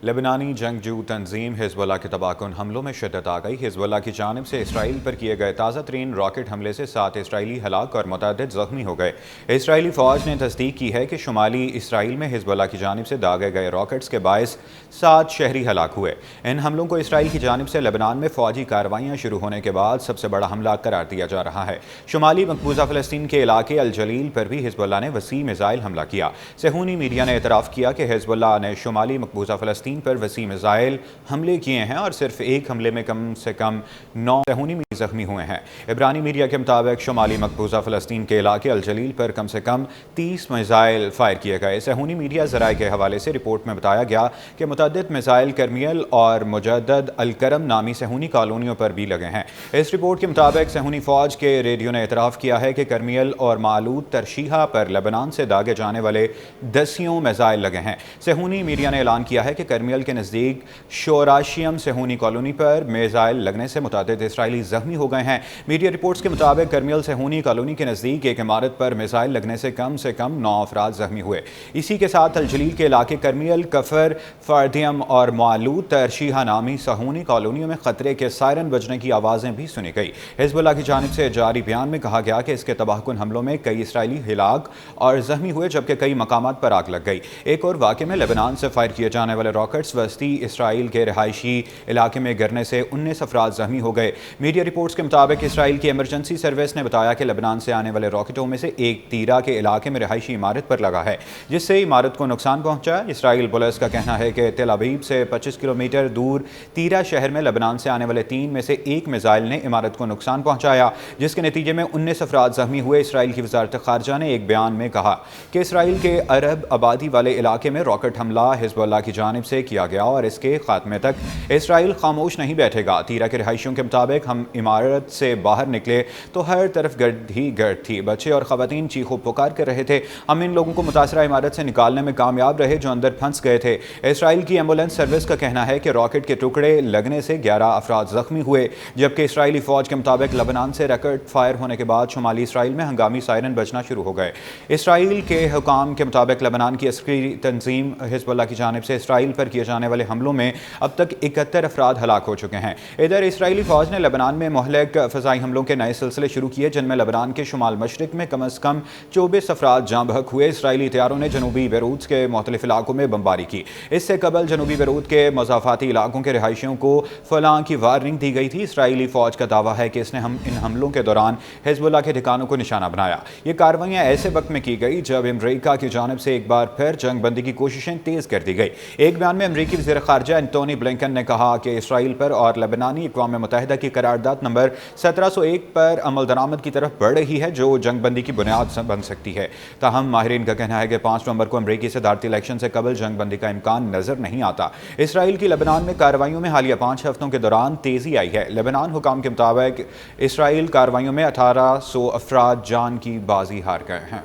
لبنانی جنگجو تنظیم حزب اللہ کے تباہ کن حملوں میں شدت آ گئی۔ حزب اللہ کی جانب سے اسرائیل پر کیے گئے تازہ ترین راکٹ حملے سے 7 اسرائیلی ہلاک اور متعدد زخمی ہو گئے۔ اسرائیلی فوج نے تصدیق کی ہے کہ شمالی اسرائیل میں حزب اللہ کی جانب سے داغے گئے راکٹس کے باعث 7 شہری ہلاک ہوئے۔ ان حملوں کو اسرائیل کی جانب سے لبنان میں فوجی کارروائیاں شروع ہونے کے بعد سب سے بڑا حملہ قرار دیا جا رہا ہے۔ شمالی مقبوضہ فلسطین کے علاقے الجلیل پر بھی حزب اللہ نے وسیع میزائل حملہ کیا۔ صہیونی میڈیا نے اعتراف کیا کہ حزب اللہ نے شمالی مقبوضہ فلسطین پر وسیع میزائل حملے کیے ہیں اور صرف ایک حملے میں کم سے کم 9 صہیونی زخمی ہوئے ہیں۔ عبرانی میڈیا کے مطابق شمالی مقبوضہ فلسطین کے علاقے الجلیل پر کم سے کم 30 میزائل فائر کیے گئے۔ صہیونی میڈیا ذرائع کے حوالے سے رپورٹ میں بتایا گیا کہ متعدد میزائل کرمیل اور مجدد الکرم نامی صہیونی کالونیوں پر بھی لگے ہیں۔ اس رپورٹ کے مطابق صہیونی فوج کے ریڈیو نے اعتراف کیا ہے کہ کرمیل اور معلود ترشیحہ پر لبنان سے داغے جانے والے 10 میزائل لگے ہیں۔ صہیونی میڈیا نے اعلان کیا ہے کہ کرمیل کے نزدیک شوراشیم صہیونی کالونی پر میزائل لگنے سے متعدد اسرائیلی زخمی ہو گئے ہیں۔ میڈیا رپورٹس کے مطابق کرمیل صہیونی کالونی کے نزدیک ایک عمارت پر میزائل لگنے سے کم 9 افراد زخمی ہوئے۔ اسی کے ساتھ الجلیل کے علاقے کرمیل، کفر فاردیم اور معلود ترشیحہ نامی صہیونی کالونیوں میں خطرے کے سائرن بجنے کی آوازیں بھی سنی گئی۔ حزب اللہ کی جانب سے جاری بیان میں کہا گیا کہ اس کے تباہ کن حملوں میں کئی اسرائیلی ہلاک اور زخمی ہوئے جبکہ کئی مقامات پر آگ لگ گئی۔ ایک اور واقعے میں لبنان سے فائر کیے جانے والے راکٹس وسطی اسرائیل کے رہائشی علاقے میں گرنے سے 19 افراد زخمی ہو گئے۔ میڈیا رپورٹس کے مطابق اسرائیل کی ایمرجنسی سروس نے بتایا کہ لبنان سے آنے والے راکٹوں میں سے ایک تیرا کے علاقے میں رہائشی عمارت پر لگا ہے جس سے عمارت کو نقصان پہنچا۔ اسرائیل پولیس کا کہنا ہے کہ تل ابیب سے 25 کلومیٹر دور تیرا شہر میں لبنان سے آنے والے 3 میں سے ایک میزائل نے عمارت کو نقصان پہنچایا جس کے نتیجے میں 19 افراد زخمی ہوئے۔ اسرائیل کی وزارت خارجہ نے ایک بیان میں کہا کہ اسرائیل کے عرب آبادی والے علاقے میں راکٹ حملہ حزب اللہ کی جانب سے کیا گیا اور اس کے خاتمے تک اسرائیل خاموش نہیں بیٹھے گا۔ تیرا کے رہائشیوں کے مطابق ہم عمارت سے باہر نکلے تو ہر طرف گرد ہی گرد تھی، بچے اور خواتین چیخ و پکار کر رہے تھے۔ ہم ان لوگوں کو متاثرہ عمارت سے نکالنے میں کامیاب رہے جو اندر پھنس گئے تھے۔ اسرائیل کی ایمبولینس سروس کا کہنا ہے کہ راکٹ کے ٹکڑے لگنے سے 11 افراد زخمی ہوئے جبکہ اسرائیلی فوج کے مطابق لبنان سے راکٹ فائر ہونے کے بعد شمالی اسرائیل میں ہنگامی سائرن بجنا شروع ہو گئے۔ اسرائیل کے حکام کے مطابق لبنان کی عسکری تنظیم حزب اللہ کی جانب سے اسرائیل پر کیے جانے والے حملوں میں اب تک 71 افراد ہلاک ہو چکے ہیں۔ ادھر اسرائیلی فوج نے لبنان میں مہلک فضائی حملوں کے نئے سلسلے شروع کیے جن میں لبنان کے شمال مشرق میں کم از کم 24 افراد جاں بحق ہوئے۔ اسرائیلی طیاروں نے جنوبی بیروت کے مختلف علاقوں میں بمباری کی۔ اس سے قبل جنوبی بیروت کے مضافاتی علاقوں کے رہائشیوں کو فلاں کی وارننگ دی گئی تھی۔ اسرائیلی فوج کا دعویٰ ہے کہ اس نے ان حملوں کے دوران حزب اللہ کے ٹھکانوں کو نشانہ بنایا۔ یہ کارروائیاں ایسے وقت میں کی گئی جب امریکہ کی جانب سے ایک بار پھر جنگ بندی کی کوششیں تیز کر دی گئی۔ ایک بیان میں امریکی وزیر خارجہ انٹونی بلنکن نے کہا کہ اسرائیل پر اور لبنانی اقوام متحدہ کی قرارداد نمبر 1701 پر عمل درآمد کی طرف بڑھ رہی ہے جو جنگ بندی کی بنیاد بن سکتی ہے۔ تاہم ماہرین کا کہنا ہے کہ 5 نومبر کو امریکی صدارتی الیکشن سے قبل جنگ بندی کا امکان نظر نہیں آتا۔ اسرائیل کی لبنان میں کارروائیوں میں حالیہ 5 ہفتوں کے دوران تیزی آئی ہے۔ لبنان حکام کے مطابق اسرائیل کارروائیوں میں 1800 افراد جان کی بازی ہار گئے ہیں۔